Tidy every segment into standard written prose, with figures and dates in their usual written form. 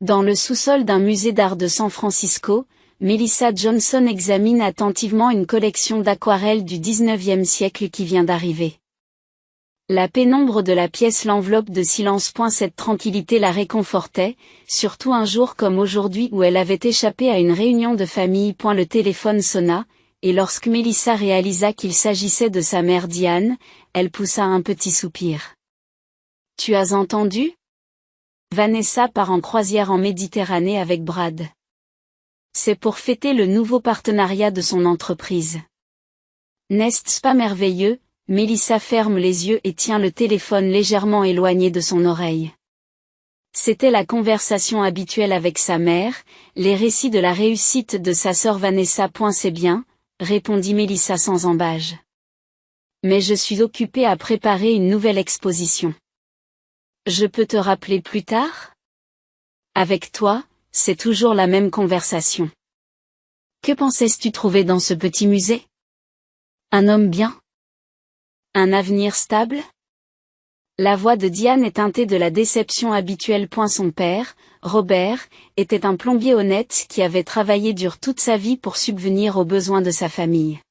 Dans le sous-sol d'un musée d'art de San Francisco, Melissa Johnson examine attentivement une collection d'aquarelles du XIXe siècle qui vient d'arriver. La pénombre de la pièce l'enveloppe de silence. Cette tranquillité la réconfortait, surtout un jour comme aujourd'hui où elle avait échappé à une réunion de famille. Le téléphone sonna, et lorsque Melissa réalisa qu'il s'agissait de sa mère Diane, elle poussa un petit soupir. « Tu as entendu ? Vanessa part en croisière en Méditerranée avec Brad. C'est pour fêter le nouveau partenariat de son entreprise. N'est-ce pas merveilleux ? » Melissa ferme les yeux et tient le téléphone légèrement éloigné de son oreille. C'était la conversation habituelle avec sa mère, les récits de la réussite de sa sœur Vanessa. C'est bien, répondit Melissa sans embâge. Mais je suis occupée à préparer une nouvelle exposition. Je peux te rappeler plus tard ? Avec toi, c'est toujours la même conversation. Que pensais-tu trouver dans ce petit musée ? Un homme bien ? Un avenir stable ? La voix de Diane est teintée de la déception habituelle. Son père, Robert, était un plombier honnête qui avait travaillé dur toute sa vie pour subvenir aux besoins de sa famille.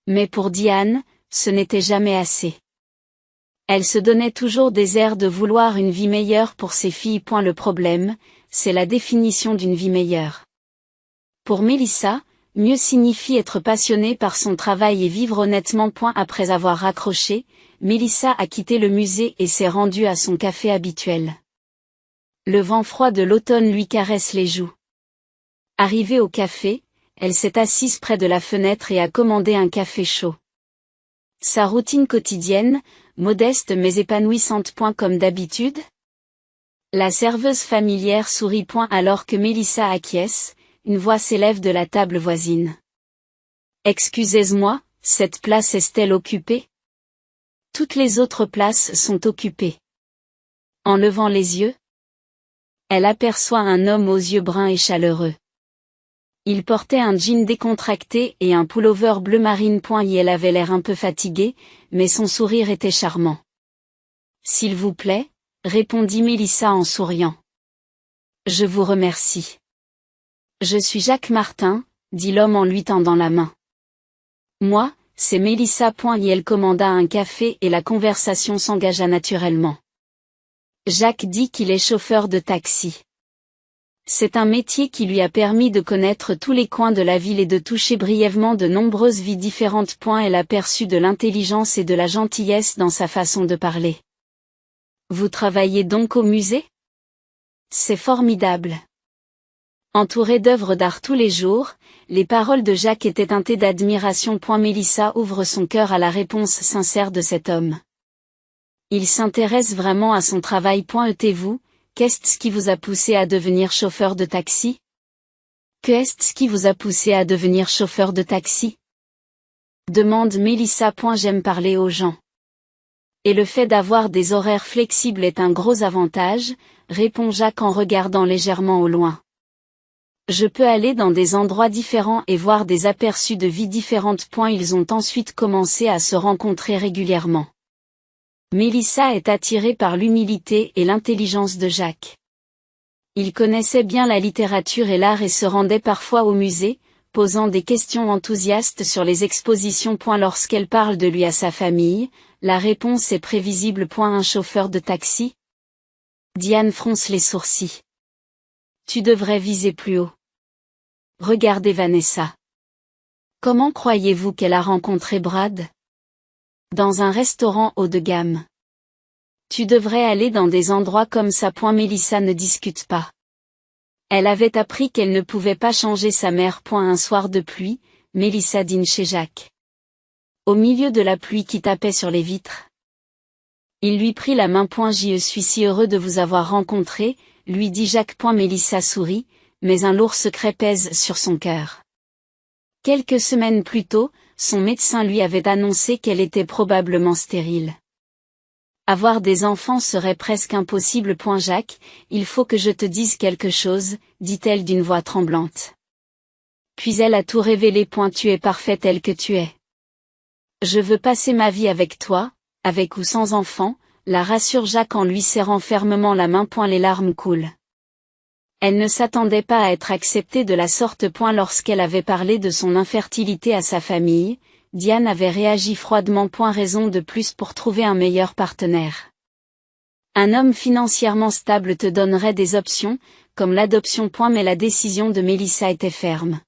Mais pour Diane, ce n'était jamais assez. Elle se donnait toujours des airs de vouloir une vie meilleure pour ses filles. Le problème, c'est la définition d'une vie meilleure. Pour Melissa, mieux signifie être passionnée par son travail et vivre honnêtement. Après avoir raccroché, Melissa a quitté le musée et s'est rendue à son café habituel. Le vent froid de l'automne lui caresse les joues. Arrivée au café, elle s'est assise près de la fenêtre et a commandé un café chaud. Sa routine quotidienne, modeste mais épanouissante. Comme d'habitude ? La serveuse familière sourit. Alors que Melissa acquiesce, une voix s'élève de la table voisine. « Excusez-moi, cette place est-elle occupée ? Toutes les autres places sont occupées. » En levant les yeux, elle aperçoit un homme aux yeux bruns et chaleureux. Il portait un jean décontracté et un pullover bleu marine. Elle avait l'air un peu fatiguée, mais son sourire était charmant. « S'il vous plaît, » répondit Melissa en souriant. « Je vous remercie. » Je suis Jacques Martin, dit l'homme en lui tendant la main. Moi, c'est Melissa. Elle commanda un café et la conversation s'engagea naturellement. Jacques dit qu'il est chauffeur de taxi. C'est un métier qui lui a permis de connaître tous les coins de la ville et de toucher brièvement de nombreuses vies différentes. Elle a perçu de l'intelligence et de la gentillesse dans sa façon de parler. Vous travaillez donc au musée ? C'est formidable. Entourée d'œuvres d'art tous les jours, les paroles de Jacques étaient teintées d'admiration. Melissa ouvre son cœur à la réponse sincère de cet homme. Il s'intéresse vraiment à son travail. Et vous, qu'est-ce qui vous a poussé à devenir chauffeur de taxi ? Qu'est-ce qui vous a poussé à devenir chauffeur de taxi ? Demande Melissa. J'aime parler aux gens. Et le fait d'avoir des horaires flexibles est un gros avantage, répond Jacques en regardant légèrement au loin. Je peux aller dans des endroits différents et voir des aperçus de vies différentes. Ils ont ensuite commencé à se rencontrer régulièrement. Melissa est attirée par l'humilité et l'intelligence de Jacques. Il connaissait bien la littérature et l'art et se rendait parfois au musée, posant des questions enthousiastes sur les expositions. Lorsqu'elle parle de lui à sa famille, la réponse est prévisible. Un chauffeur de taxi ? Diane fronce les sourcils. Tu devrais viser plus haut. Regardez Vanessa. Comment croyez-vous qu'elle a rencontré Brad ? Dans un restaurant haut de gamme. Tu devrais aller dans des endroits comme ça. Melissa ne discute pas. Elle avait appris qu'elle ne pouvait pas changer sa mère. Un soir de pluie, Melissa dîne chez Jacques. Au milieu de la pluie qui tapait sur les vitres. Il lui prit la main. Je suis si heureux de vous avoir rencontré, lui dit Jacques. Melissa sourit, mais un lourd secret pèse sur son cœur. Quelques semaines plus tôt, son médecin lui avait annoncé qu'elle était probablement stérile. Avoir des enfants serait presque impossible. Jacques, il faut que je te dise quelque chose, dit-elle d'une voix tremblante. Puis elle a tout révélé. Tu es parfaite telle que tu es. Je veux passer ma vie avec toi, avec ou sans enfant, la rassure Jacques en lui serrant fermement la main. Les larmes coulent. Elle ne s'attendait pas à être acceptée de la sorte. Lorsqu'elle avait parlé de son infertilité à sa famille, Diane avait réagi froidement. Raison de plus pour trouver un meilleur partenaire. Un homme financièrement stable te donnerait des options, comme l'adoption. Mais la décision de Mélissa était ferme.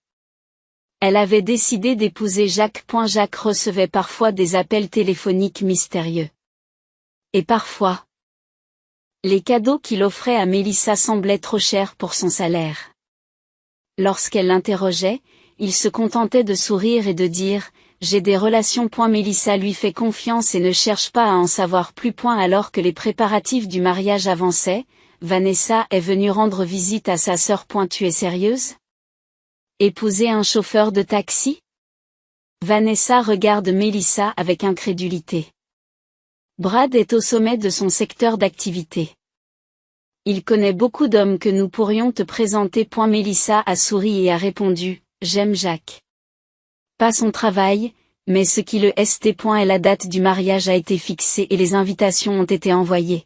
Elle avait décidé d'épouser Jacques. Jacques recevait parfois des appels téléphoniques mystérieux. Et parfois, les cadeaux qu'il offrait à Mélissa semblaient trop chers pour son salaire. Lorsqu'elle l'interrogeait, il se contentait de sourire et de dire « J'ai des relations. » Mélissa lui fait confiance et ne cherche pas à en savoir plus. Alors que les préparatifs du mariage avançaient, Vanessa est venue rendre visite à sa sœur. Tu es sérieuse? Épouser un chauffeur de taxi? Vanessa regarde Mélissa avec incrédulité. Brad est au sommet de son secteur d'activité. Il connaît beaucoup d'hommes que nous pourrions te présenter. Mélissa a souri et a répondu « J'aime Jacques. Pas son travail, mais ce qui le st. Et la date du mariage a été fixée et les invitations ont été envoyées. »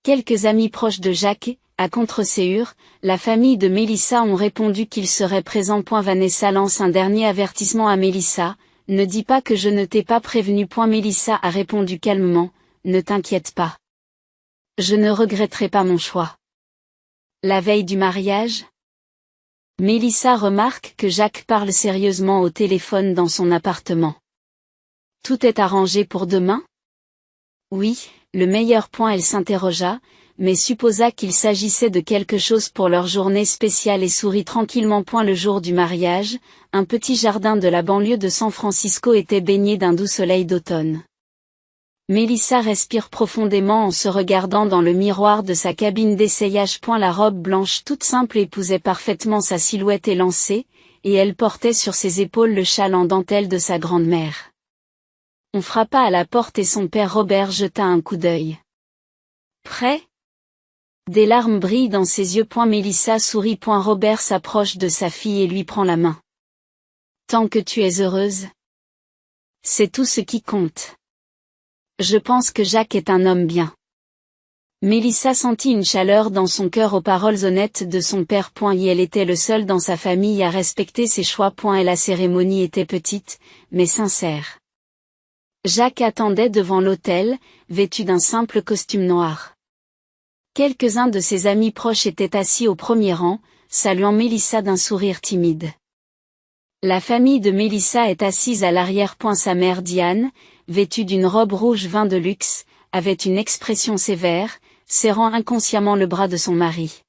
Quelques amis proches de Jacques, à Contreségur, la famille de Mélissa ont répondu qu'ils seraient présents. Vanessa lance un dernier avertissement à Mélissa. Ne dis pas que je ne t'ai pas prévenu. Mélissa a répondu calmement, ne t'inquiète pas. Je ne regretterai pas mon choix. La veille du mariage, Mélissa remarque que Jacques parle sérieusement au téléphone dans son appartement. Tout est arrangé pour demain? Oui, le meilleur. Elle s'interrogea, mais supposa qu'il s'agissait de quelque chose pour leur journée spéciale et sourit tranquillement. Le jour du mariage, un petit jardin de la banlieue de San Francisco était baigné d'un doux soleil d'automne. Mélissa respire profondément en se regardant dans le miroir de sa cabine d'essayage. La robe blanche toute simple épousait parfaitement sa silhouette élancée, et elle portait sur ses épaules le châle en dentelle de sa grand-mère. On frappa à la porte et son père Robert jeta un coup d'œil. Prêt? Des larmes brillent dans ses yeux. Mélissa sourit. Robert s'approche de sa fille et lui prend la main. Tant que tu es heureuse, c'est tout ce qui compte. Je pense que Jacques est un homme bien. Mélissa sentit une chaleur dans son cœur aux paroles honnêtes de son père. Et elle était le seul dans sa famille à respecter ses choix. Et la cérémonie était petite, mais sincère. Jacques attendait devant l'autel, vêtu d'un simple costume noir. Quelques-uns de ses amis proches étaient assis au premier rang, saluant Mélissa d'un sourire timide. La famille de Mélissa est assise à l'arrière. Sa mère Diane, vêtue d'une robe rouge vin de luxe, avait une expression sévère, serrant inconsciemment le bras de son mari.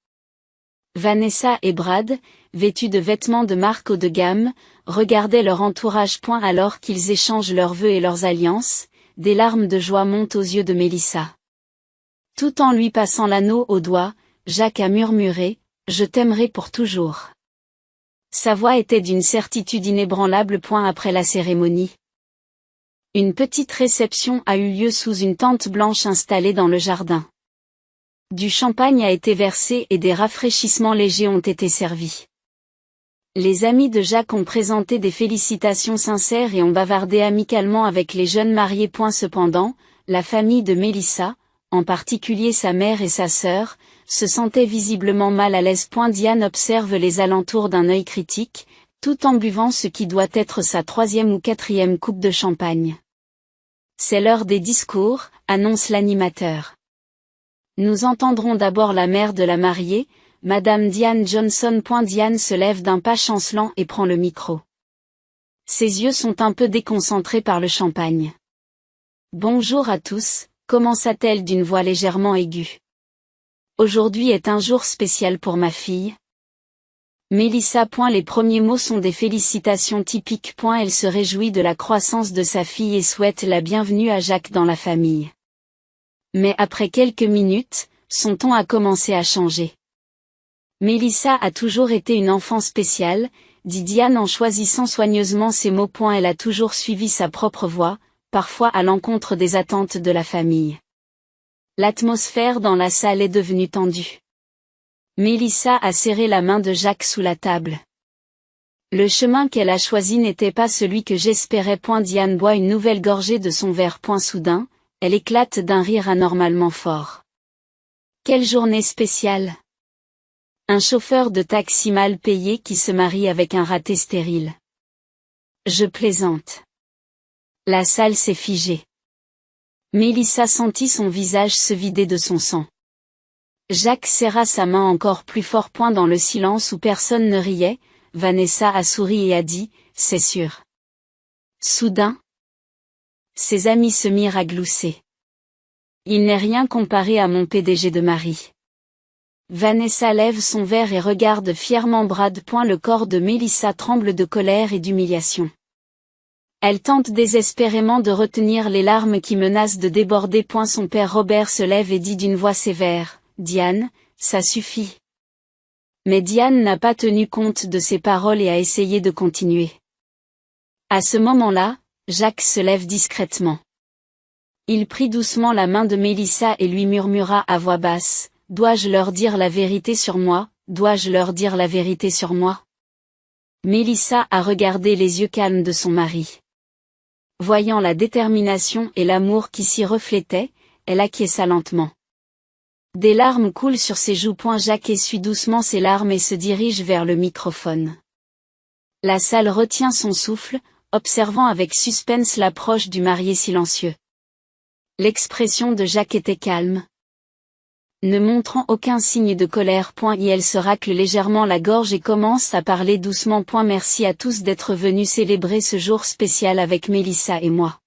Vanessa et Brad, vêtus de vêtements de marque haut de gamme, regardaient leur entourage. Alors qu'ils échangent leurs vœux et leurs alliances, des larmes de joie montent aux yeux de Mélissa. Tout en lui passant l'anneau au doigt, Jacques a murmuré « Je t'aimerai pour toujours ». Sa voix était d'une certitude inébranlable. Après la cérémonie, une petite réception a eu lieu sous une tente blanche installée dans le jardin. Du champagne a été versé et des rafraîchissements légers ont été servis. Les amis de Jacques ont présenté des félicitations sincères et ont bavardé amicalement avec les jeunes mariés. Cependant, la famille de Mélissa, en particulier sa mère et sa sœur, se sentait visiblement mal à l'aise. Diane observe les alentours d'un œil critique, tout en buvant ce qui doit être sa 3e ou 4e coupe de champagne. C'est l'heure des discours, annonce l'animateur. Nous entendrons d'abord la mère de la mariée, Madame Diane Johnson. Diane se lève d'un pas chancelant et prend le micro. Ses yeux sont un peu déconcentrés par le champagne. Bonjour à tous, commença-t-elle d'une voix légèrement aiguë. Aujourd'hui est un jour spécial pour ma fille. Mélissa. Les premiers mots sont des félicitations typiques. Elle se réjouit de la croissance de sa fille et souhaite la bienvenue à Jacques dans la famille. Mais après quelques minutes, son ton a commencé à changer. Mélissa a toujours été une enfant spéciale, dit Diane en choisissant soigneusement ses mots. Elle a toujours suivi sa propre voie, parfois à l'encontre des attentes de la famille. L'atmosphère dans la salle est devenue tendue. Mélissa a serré la main de Jacques sous la table. Le chemin qu'elle a choisi n'était pas celui que j'espérais. Diane boit une nouvelle gorgée de son verre. Soudain, elle éclate d'un rire anormalement fort. Quelle journée spéciale! Un chauffeur de taxi mal payé qui se marie avec un raté stérile. Je plaisante. La salle s'est figée. Mélissa sentit son visage se vider de son sang. Jacques serra sa main encore plus fort. Dans le silence où personne ne riait, Vanessa a souri et a dit « C'est sûr ». Soudain, ses amis se mirent à glousser. Il n'est rien comparé à mon PDG de mari. Vanessa lève son verre et regarde fièrement Brad. Le corps de Mélissa tremble de colère et d'humiliation. Elle tente désespérément de retenir les larmes qui menacent de déborder. Son père Robert se lève et dit d'une voix sévère, « Diane, ça suffit ». Mais Diane n'a pas tenu compte de ses paroles et a essayé de continuer. À ce moment-là, Jacques se lève discrètement. Il prit doucement la main de Mélissa et lui murmura à voix basse, « Dois-je leur dire la vérité sur moi, dois-je leur dire la vérité sur moi ?» Mélissa a regardé les yeux calmes de son mari. Voyant la détermination et l'amour qui s'y reflétaient, elle acquiesça lentement. Des larmes coulent sur ses joues. Jacques essuie doucement ses larmes et se dirige vers le microphone. La salle retient son souffle, observant avec suspense l'approche du marié silencieux. L'expression de Jacques était calme, ne montrant aucun signe de colère. Et elle se racle légèrement la gorge et commence à parler doucement. Merci à tous d'être venus célébrer ce jour spécial avec Mélissa et moi.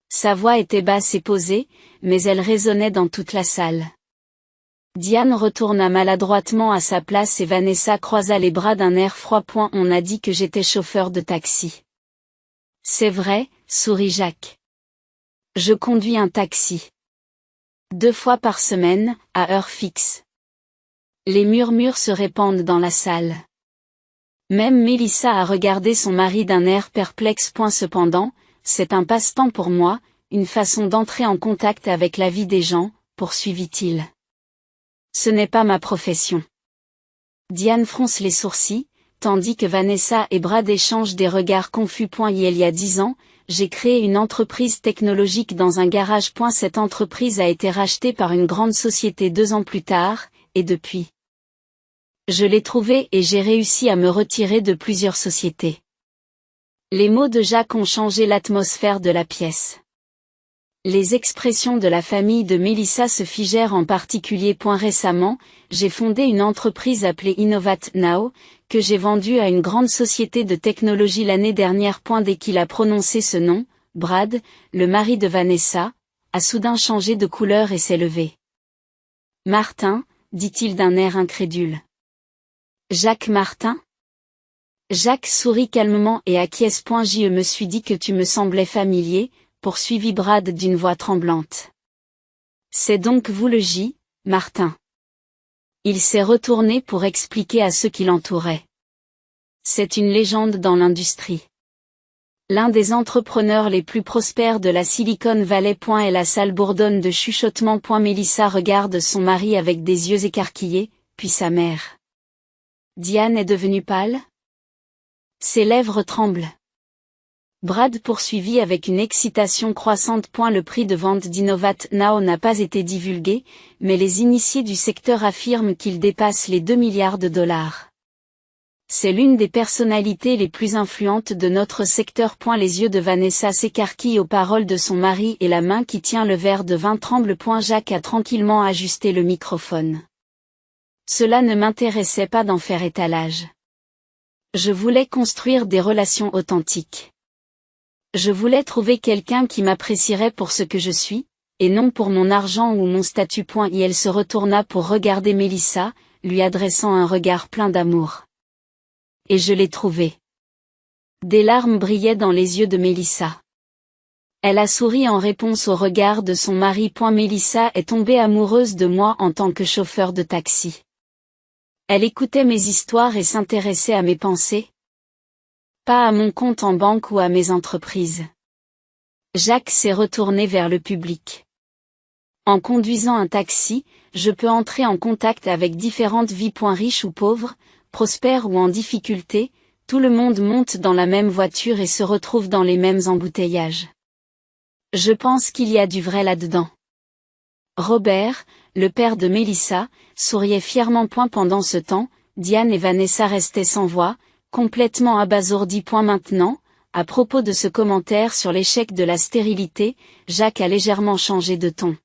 Sa voix était basse et posée, mais elle résonnait dans toute la salle. Diane retourna maladroitement à sa place et Vanessa croisa les bras d'un air froid. On a dit que j'étais chauffeur de taxi. C'est vrai, sourit Jacques. Je conduis un taxi. 2 fois par semaine, à heure fixe. Les murmures se répandent dans la salle. Même Mélissa a regardé son mari d'un air perplexe. Cependant, c'est un passe-temps pour moi, une façon d'entrer en contact avec la vie des gens, poursuivit-il. Ce n'est pas ma profession. Diane fronce les sourcils, tandis que Vanessa et Brad échangent des regards confus. Il y a 10 ans, j'ai créé une entreprise technologique dans un garage. Cette entreprise a été rachetée par une grande société 2 ans plus tard, et depuis. Je l'ai trouvée et j'ai réussi à me retirer de plusieurs sociétés. Les mots de Jacques ont changé l'atmosphère de la pièce. Les expressions de la famille de Mélissa se figèrent en particulier. Récemment, j'ai fondé une entreprise appelée Innovate Now, que j'ai vendue à une grande société de technologie l'année dernière. Dès qu'il a prononcé ce nom, Brad, le mari de Vanessa, a soudain changé de couleur et s'est levé. Martin, dit-il d'un air incrédule. Jacques Martin ? Jacques sourit calmement et acquiesce. Je me suis dit que tu me semblais familier, poursuivit Brad d'une voix tremblante. C'est donc vous le J, Martin. Il s'est retourné pour expliquer à ceux qui l'entouraient. C'est une légende dans l'industrie. L'un des entrepreneurs les plus prospères de la Silicon Valley. Et la salle bourdonne de chuchotements. Mélissa regarde son mari avec des yeux écarquillés, puis sa mère. Diane est devenue pâle. Ses lèvres tremblent. Brad poursuivit avec une excitation croissante. Le prix de vente d'Innovate Now n'a pas été divulgué, mais les initiés du secteur affirment qu'il dépasse les 2 milliards de dollars. C'est l'une des personnalités les plus influentes de notre secteur. Les yeux de Vanessa s'écarquillent aux paroles de son mari et la main qui tient le verre de vin tremble. Jacques a tranquillement ajusté le microphone. Cela ne m'intéressait pas d'en faire étalage. Je voulais construire des relations authentiques. Je voulais trouver quelqu'un qui m'apprécierait pour ce que je suis, et non pour mon argent ou mon statut. Et elle se retourna pour regarder Mélissa, lui adressant un regard plein d'amour. Et je l'ai trouvé. Des larmes brillaient dans les yeux de Mélissa. Elle a souri en réponse au regard de son mari. Mélissa est tombée amoureuse de moi en tant que chauffeur de taxi. Elle écoutait mes histoires et s'intéressait à mes pensées. Pas à mon compte en banque ou à mes entreprises. Jacques s'est retourné vers le public. En conduisant un taxi, je peux entrer en contact avec différentes vies. Riches ou pauvres, prospères ou en difficulté, tout le monde monte dans la même voiture et se retrouve dans les mêmes embouteillages. Je pense qu'il y a du vrai là-dedans. Robert, le père de Mélissa, souriait fièrement. Pendant ce temps, Diane et Vanessa restaient sans voix, complètement abasourdies. Maintenant, à propos de ce commentaire sur l'échec de la stérilité, Jacques a légèrement changé de ton.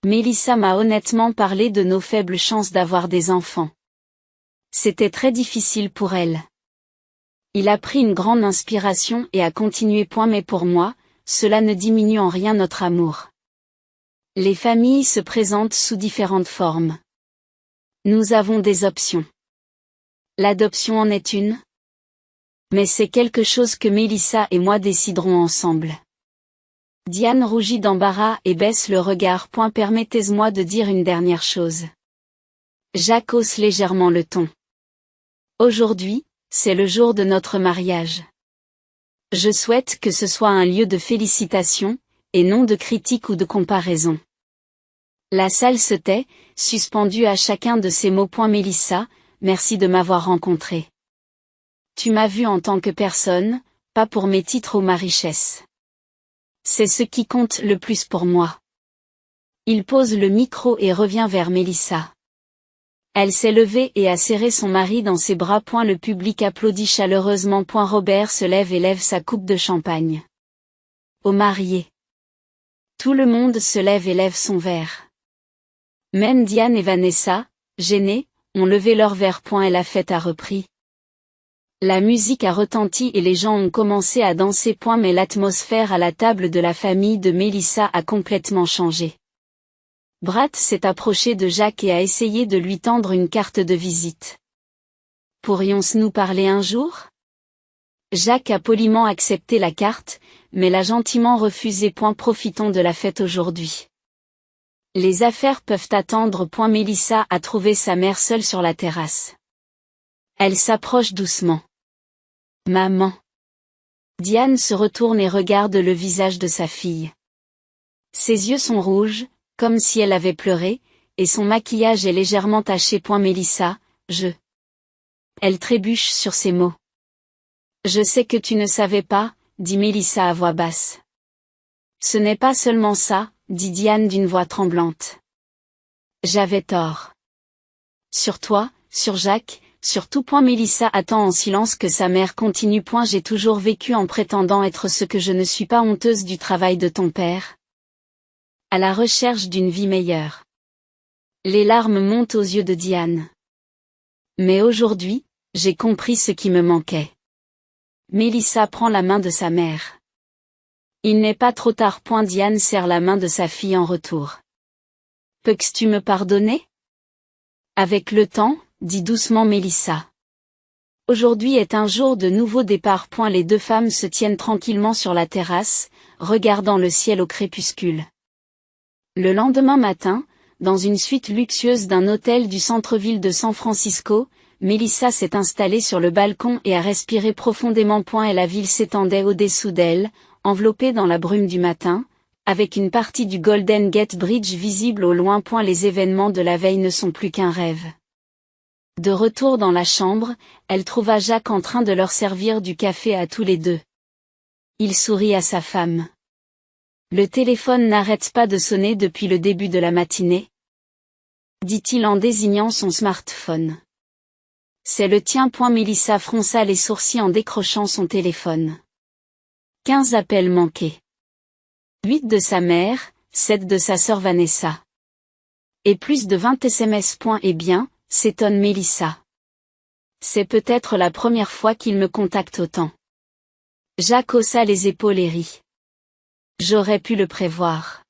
Mélissa m'a honnêtement parlé de nos faibles chances d'avoir des enfants. C'était très difficile pour elle. Il a pris une grande inspiration et a continué. Mais pour moi, cela ne diminue en rien notre amour. Les familles se présentent sous différentes formes. Nous avons des options. L'adoption en est une. Mais c'est quelque chose que Mélissa et moi déciderons ensemble. Diane rougit d'embarras et baisse le regard. Permettez-moi de dire une dernière chose. Jacques hausse légèrement le ton. Aujourd'hui, c'est le jour de notre mariage. Je souhaite que ce soit un lieu de félicitations, et non de critique ou de comparaison. La salle se tait, suspendue à chacun de ces mots. Mélissa, merci de m'avoir rencontré. Tu m'as vu en tant que personne, pas pour mes titres ou ma richesse. C'est ce qui compte le plus pour moi. Il pose le micro et revient vers Mélissa. Elle s'est levée et a serré son mari dans ses bras. Le public applaudit chaleureusement. Robert se lève et lève sa coupe de champagne. Aux mariés. Tout le monde se lève et lève son verre. Même Diane et Vanessa, gênées, ont levé leur verre. Et la fête a repris. La musique a retenti et les gens ont commencé à danser. Mais l'atmosphère à la table de la famille de Mélissa a complètement changé. Brad s'est approché de Jacques et a essayé de lui tendre une carte de visite. Pourrions-nous parler un jour? Jacques a poliment accepté la carte, mais l'a gentiment refusée. Profitons de la fête aujourd'hui. Les affaires peuvent attendre. Mélissa a trouvé sa mère seule sur la terrasse. Elle s'approche doucement. Maman. Diane se retourne et regarde le visage de sa fille. Ses yeux sont rouges, comme si elle avait pleuré, et son maquillage est légèrement taché. Mélissa, Elle trébuche sur ces mots. Je sais que tu ne savais pas, dit Mélissa à voix basse. Ce n'est pas seulement ça, dit Diane d'une voix tremblante. J'avais tort. Sur toi, sur Jacques, sur tout. Mélissa attend en silence que sa mère continue. J'ai toujours vécu en prétendant être ce que je ne suis pas. Honteuse du travail de ton père. À la recherche d'une vie meilleure. Les larmes montent aux yeux de Diane. Mais aujourd'hui, j'ai compris ce qui me manquait. Mélissa prend la main de sa mère. Il n'est pas trop tard. Diane serre la main de sa fille en retour. Peux-tu me pardonner? Avec le temps, dit doucement Mélissa. Aujourd'hui est un jour de nouveau départ. Les deux femmes se tiennent tranquillement sur la terrasse, regardant le ciel au crépuscule. Le lendemain matin, dans une suite luxueuse d'un hôtel du centre-ville de San Francisco, Mélissa s'est installée sur le balcon et a respiré profondément. Et la ville s'étendait au-dessous d'elle, enveloppée dans la brume du matin, avec une partie du Golden Gate Bridge visible au loin. Les événements de la veille ne sont plus qu'un rêve. De retour dans la chambre, elle trouva Jacques en train de leur servir du café à tous les deux. Il sourit à sa femme. Le téléphone n'arrête pas de sonner depuis le début de la matinée, dit-il en désignant son smartphone. C'est le tien. Mélissa fronça les sourcils en décrochant son téléphone. 15 appels manqués. 8 de sa mère, 7 de sa sœur Vanessa. Et plus de 20 SMS. Eh bien, s'étonne Mélissa. C'est peut-être la première fois qu'il me contacte autant. Jacques haussa les épaules et rit. J'aurais pu le prévoir.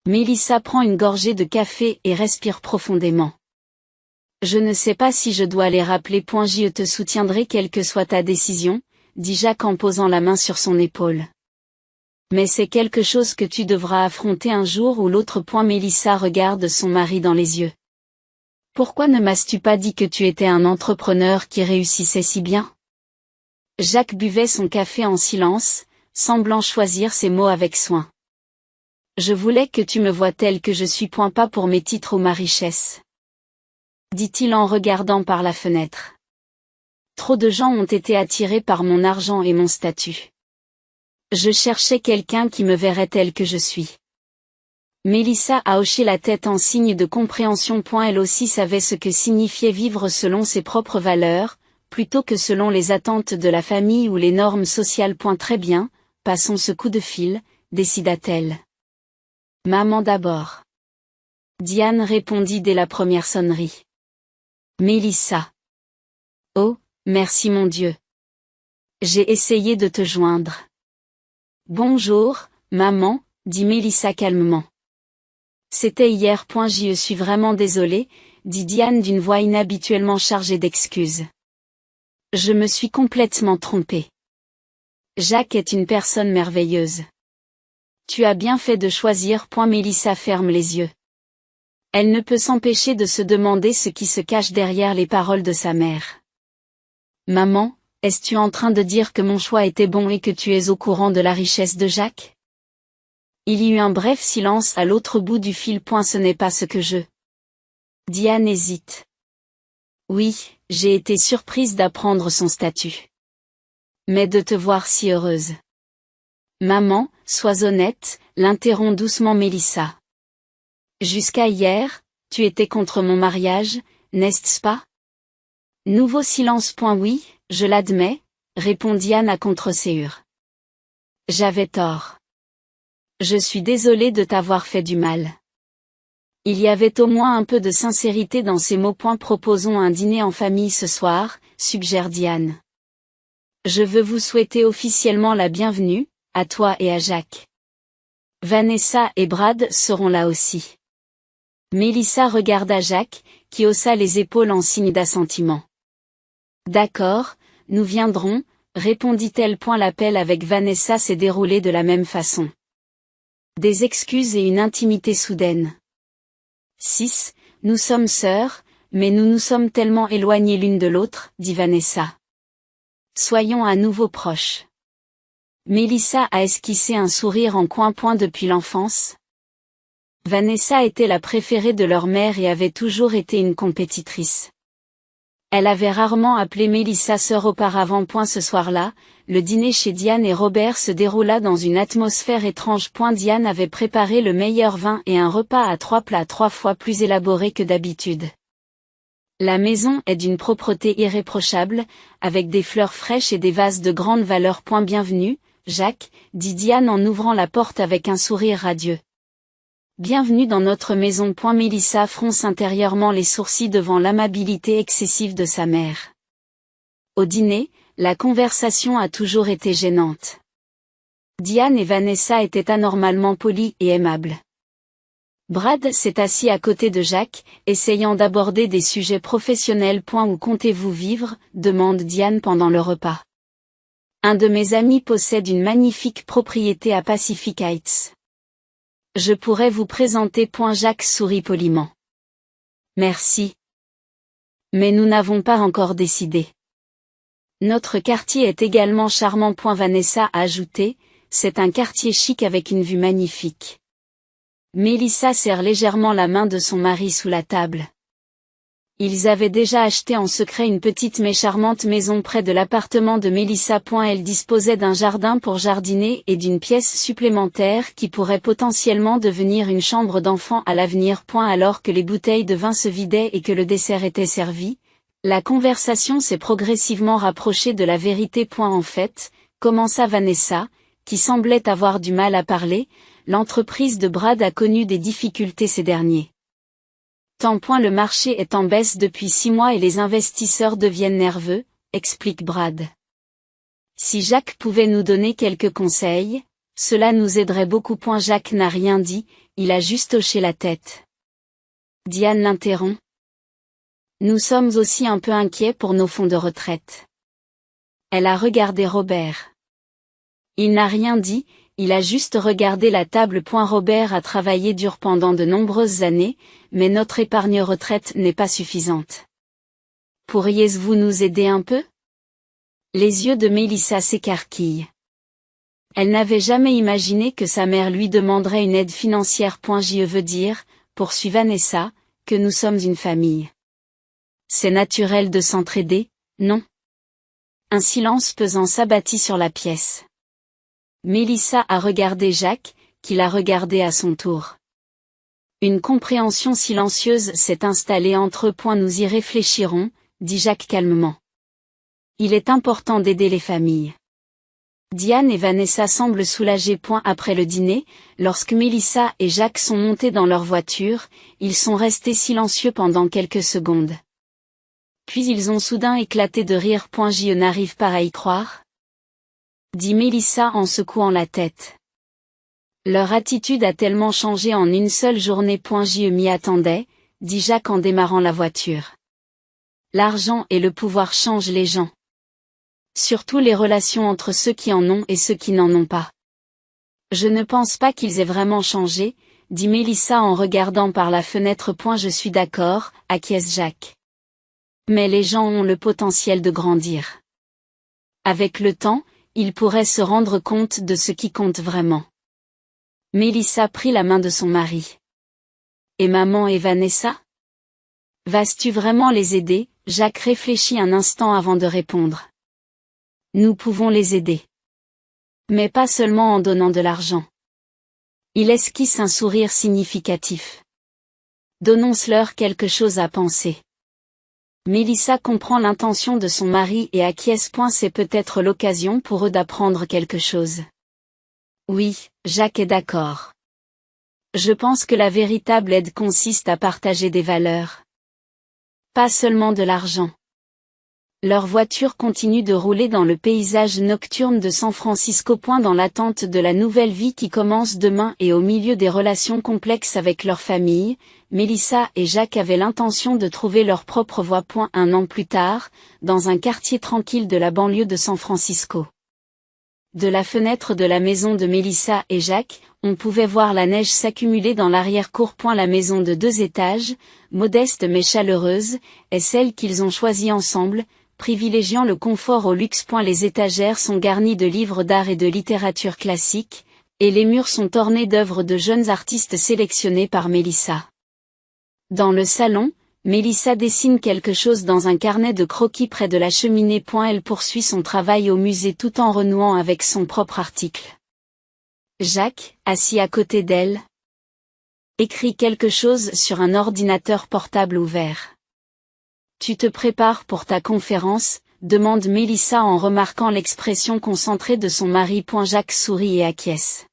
Mélissa prend une gorgée de café et respire profondément. Je ne sais pas si je dois les rappeler. Je te soutiendrai quelle que soit ta décision, dit Jacques en posant la main sur son épaule. Mais c'est quelque chose que tu devras affronter un jour ou l'autre. Mélissa regarde son mari dans les yeux. Pourquoi ne m'as-tu pas dit que tu étais un entrepreneur qui réussissait si bien? Jacques buvait son café en silence, semblant choisir ses mots avec soin. Je voulais que tu me vois tel que je suis. Pas pour mes titres ou ma richesse. Dit-il en regardant par la fenêtre. Trop de gens ont été attirés par mon argent et mon statut. Je cherchais quelqu'un qui me verrait tel que je suis. Mélissa a hoché la tête en signe de compréhension. Elle aussi savait ce que signifiait vivre selon ses propres valeurs, plutôt que selon les attentes de la famille ou les normes sociales. Très bien, passons ce coup de fil, décida-t-elle. Maman d'abord. Diane répondit dès la première sonnerie. Mélissa. Oh, merci mon Dieu. J'ai essayé de te joindre. Bonjour, maman, dit Mélissa calmement. C'était hier. Je suis vraiment désolée, dit Diane d'une voix inhabituellement chargée d'excuses. Je me suis complètement trompée. Jacques est une personne merveilleuse. Tu as bien fait de choisir. Mélissa ferme les yeux. Elle ne peut s'empêcher de se demander ce qui se cache derrière les paroles de sa mère. Maman, es-tu en train de dire que mon choix était bon et que tu es au courant de la richesse de Jacques? Il y eut un bref silence à l'autre bout du fil. Ce n'est pas ce que je... Diane hésite. Oui, j'ai été surprise d'apprendre son statut. Mais de te voir si heureuse. Maman, sois honnête, l'interrompt doucement Mélissa. Jusqu'à hier, tu étais contre mon mariage, n'est-ce pas? Nouveau silence. Oui, je l'admets, répond Diane à contre-séhure. J'avais tort. Je suis désolée de t'avoir fait du mal. Il y avait au moins un peu de sincérité dans ces mots. Proposons un dîner en famille ce soir, suggère Diane. Je veux vous souhaiter officiellement la bienvenue, à toi et à Jacques. Vanessa et Brad seront là aussi. Mélissa regarda Jacques, qui haussa les épaules en signe d'assentiment. D'accord, nous viendrons, répondit-elle. L'appel avec Vanessa s'est déroulé de la même façon. Des excuses et une intimité soudaine. 6. Nous sommes sœurs, mais nous nous sommes tellement éloignées l'une de l'autre, dit Vanessa. Soyons à nouveau proches. Mélissa a esquissé un sourire en coin. Depuis l'enfance. Vanessa était la préférée de leur mère et avait toujours été une compétitrice. Elle avait rarement appelé Mélissa sœur auparavant. Ce soir-là, le dîner chez Diane et Robert se déroula dans une atmosphère étrange. Diane avait préparé le meilleur vin et un repas à 3 plats 3 fois plus élaboré que d'habitude. La maison est d'une propreté irréprochable, avec des fleurs fraîches et des vases de grande valeur. Bienvenue, Jacques, dit Diane en ouvrant la porte avec un sourire radieux. Bienvenue dans notre maison. Mélissa fronce intérieurement les sourcils devant l'amabilité excessive de sa mère. Au dîner, la conversation a toujours été gênante. Diane et Vanessa étaient anormalement polies et aimables. Brad s'est assis à côté de Jacques, essayant d'aborder des sujets professionnels. Où comptez-vous vivre, demande Diane pendant le repas. Un de mes amis possède une magnifique propriété à Pacific Heights. Je pourrais vous présenter. Jacques sourit poliment. Merci. Mais nous n'avons pas encore décidé. Notre quartier est également charmant. Vanessa a ajouté, c'est un quartier chic avec une vue magnifique. Mélissa serre légèrement la main de son mari sous la table. Ils avaient déjà acheté en secret une petite mais charmante maison près de l'appartement de Mélissa. Elle disposait d'un jardin pour jardiner et d'une pièce supplémentaire qui pourrait potentiellement devenir une chambre d'enfant à l'avenir. Alors que les bouteilles de vin se vidaient et que le dessert était servi, la conversation s'est progressivement rapprochée de la vérité. En fait, commença Vanessa, qui semblait avoir du mal à parler, l'entreprise de Brad a connu des difficultés ces derniers temps. Le marché est en baisse depuis 6 mois et les investisseurs deviennent nerveux, explique Brad. Si Jacques pouvait nous donner quelques conseils, cela nous aiderait beaucoup. Jacques n'a rien dit, il a juste hoché la tête. Diane l'interrompt. Nous sommes aussi un peu inquiets pour nos fonds de retraite. Elle a regardé Robert. Il n'a rien dit, il a juste regardé la table. Robert a travaillé dur pendant de nombreuses années, mais notre épargne retraite n'est pas suffisante. Pourriez-vous nous aider un peu? Les yeux de Mélissa s'écarquillent. Elle n'avait jamais imaginé que sa mère lui demanderait une aide financière. Je veux dire, poursuit Vanessa, que nous sommes une famille. C'est naturel de s'entraider, non? Un silence pesant s'abattit sur la pièce. Mélissa a regardé Jacques, qui l'a regardé à son tour. Une compréhension silencieuse s'est installée entre eux. Nous y réfléchirons, dit Jacques calmement. Il est important d'aider les familles. Diane et Vanessa semblent soulagées. Après le dîner, lorsque Mélissa et Jacques sont montés dans leur voiture, ils sont restés silencieux pendant quelques secondes. Puis ils ont soudain éclaté de rire. Je n'arrive pas à y croire, dit Mélissa en secouant la tête. Leur attitude a tellement changé en une seule journée. Je m'y attendais, dit Jacques en démarrant la voiture. L'argent et le pouvoir changent les gens. Surtout les relations entre ceux qui en ont et ceux qui n'en ont pas. Je ne pense pas qu'ils aient vraiment changé, dit Mélissa en regardant par la fenêtre. Je suis d'accord, acquiesce Jacques. Mais les gens ont le potentiel de grandir. Avec le temps, ils pourraient se rendre compte de ce qui compte vraiment. Mélissa prit la main de son mari. Et maman et Vanessa? Vas-tu vraiment les aider? Jacques réfléchit un instant avant de répondre. Nous pouvons les aider. Mais pas seulement en donnant de l'argent. Il esquisse un sourire significatif. Donnons-leur quelque chose à penser. Mélissa comprend l'intention de son mari et acquiesce. C'est peut-être l'occasion pour eux d'apprendre quelque chose. Oui, Jacques est d'accord. Je pense que la véritable aide consiste à partager des valeurs. Pas seulement de l'argent. Leur voiture continue de rouler dans le paysage nocturne de San Francisco. Dans l'attente de la nouvelle vie qui commence demain et au milieu des relations complexes avec leur famille, Mélissa et Jacques avaient l'intention de trouver leur propre voie. Un an plus tard, dans un quartier tranquille de la banlieue de San Francisco. De la fenêtre de la maison de Mélissa et Jacques, on pouvait voir la neige s'accumuler dans l'arrière-cour. La maison de 2 étages, modeste mais chaleureuse, est celle qu'ils ont choisie ensemble, privilégiant le confort au luxe. Les étagères sont garnies de livres d'art et de littérature classique, et les murs sont ornés d'œuvres de jeunes artistes sélectionnés par Mélissa. Dans le salon, Mélissa dessine quelque chose dans un carnet de croquis près de la cheminée. Elle poursuit son travail au musée tout en renouant avec son propre article. Jacques, assis à côté d'elle, écrit quelque chose sur un ordinateur portable ouvert. Tu te prépares pour ta conférence? Demande Mélissa en remarquant l'expression concentrée de son mari. Jacques sourit et acquiesce.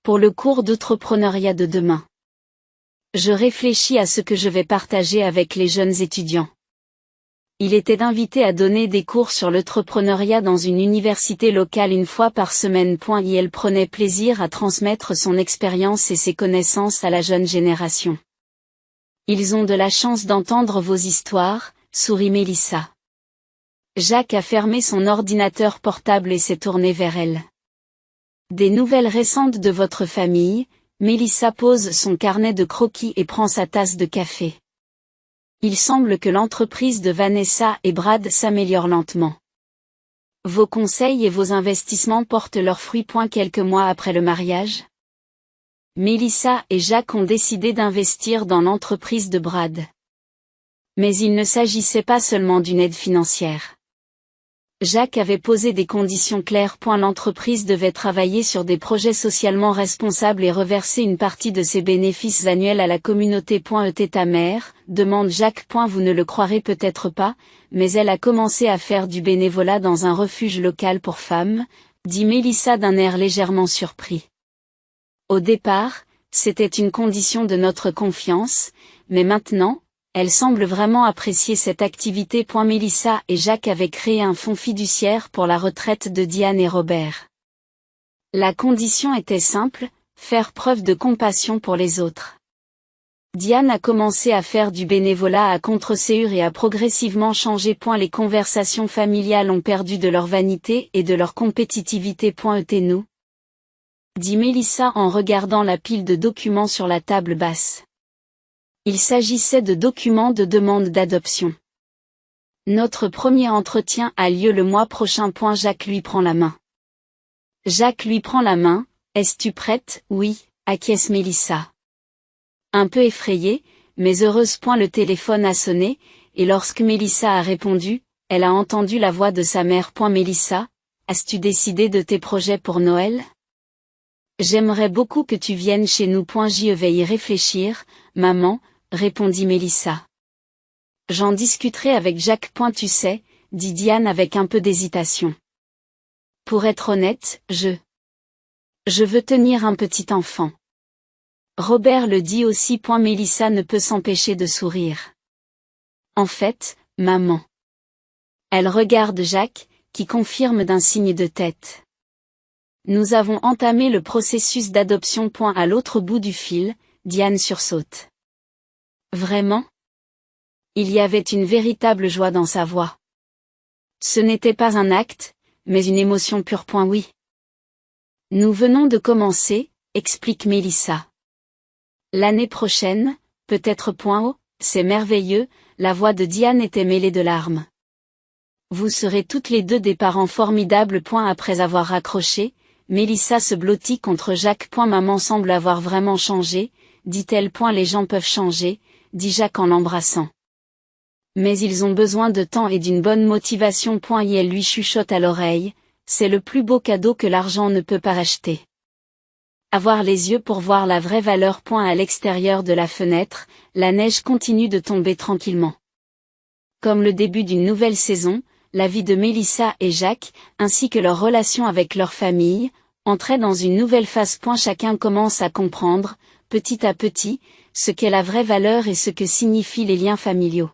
Pour le cours d'entrepreneuriat de demain. Je réfléchis à ce que je vais partager avec les jeunes étudiants. Il était invité à donner des cours sur l'entrepreneuriat dans une université locale une fois par semaine. Et elle prenait plaisir à transmettre son expérience et ses connaissances à la jeune génération. Ils ont de la chance d'entendre vos histoires, sourit Mélissa. Jacques a fermé son ordinateur portable et s'est tourné vers elle. Des nouvelles récentes de votre famille? Mélissa pose son carnet de croquis et prend sa tasse de café. Il semble que l'entreprise de Vanessa et Brad s'améliore lentement. Vos conseils et vos investissements portent leurs fruits. Quelques mois après le mariage, Mélissa et Jacques ont décidé d'investir dans l'entreprise de Brad. Mais il ne s'agissait pas seulement d'une aide financière. Jacques avait posé des conditions claires. L'entreprise devait travailler sur des projets socialement responsables et reverser une partie de ses bénéfices annuels à la communauté. Était ta mère? Demande Jacques. Vous ne le croirez peut-être pas, mais elle a commencé à faire du bénévolat dans un refuge local pour femmes, dit Mélissa d'un air légèrement surpris. Au départ, c'était une condition de notre confiance, mais maintenant, elle semble vraiment apprécier cette activité. Mélissa et Jacques avaient créé un fonds fiduciaire pour la retraite de Diane et Robert. La condition était simple, faire preuve de compassion pour les autres. Diane a commencé à faire du bénévolat à Contreseur et a progressivement changé. Les conversations familiales ont perdu de leur vanité et de leur compétitivité. Et nous? Dit Mélissa en regardant la pile de documents sur la table basse. Il s'agissait de documents de demande d'adoption. Notre premier entretien a lieu le mois prochain. Jacques lui prend la main. Jacques lui prend la main. Es-tu prête? Oui, acquiesce Mélissa. Un peu effrayée, mais heureuse. Le téléphone a sonné, et lorsque Mélissa a répondu, elle a entendu la voix de sa mère. Mélissa, as-tu décidé de tes projets pour Noël? J'aimerais beaucoup que tu viennes chez nous. Je vais y réfléchir, maman, répondit Mélissa. J'en discuterai avec Jacques. Tu sais, dit Diane avec un peu d'hésitation. Pour être honnête, je veux tenir un petit enfant. Robert le dit aussi. Mélissa ne peut s'empêcher de sourire. En fait, maman. Elle regarde Jacques, qui confirme d'un signe de tête. Nous avons entamé le processus d'adoption. À l'autre bout du fil, Diane sursaute. Vraiment? Il y avait une véritable joie dans sa voix. Ce n'était pas un acte, mais une émotion pure. Oui. Nous venons de commencer, explique Mélissa. L'année prochaine, peut-être. Oh, c'est merveilleux, la voix de Diane était mêlée de larmes. Vous serez toutes les deux des parents formidables. Après avoir raccroché, Mélissa se blottit contre Jacques. Maman semble avoir vraiment changé, dit-elle. Les gens peuvent changer, dit Jacques en l'embrassant. Mais ils ont besoin de temps et d'une bonne motivation. Et elle lui chuchote à l'oreille, c'est le plus beau cadeau que l'argent ne peut pas acheter. Avoir les yeux pour voir la vraie valeur. À l'extérieur de la fenêtre, la neige continue de tomber tranquillement. Comme le début d'une nouvelle saison, la vie de Mélissa et Jacques, ainsi que leur relation avec leur famille, entrait dans une nouvelle phase. Chacun commence à comprendre, petit à petit, ce qu'est la vraie valeur et ce que signifient les liens familiaux.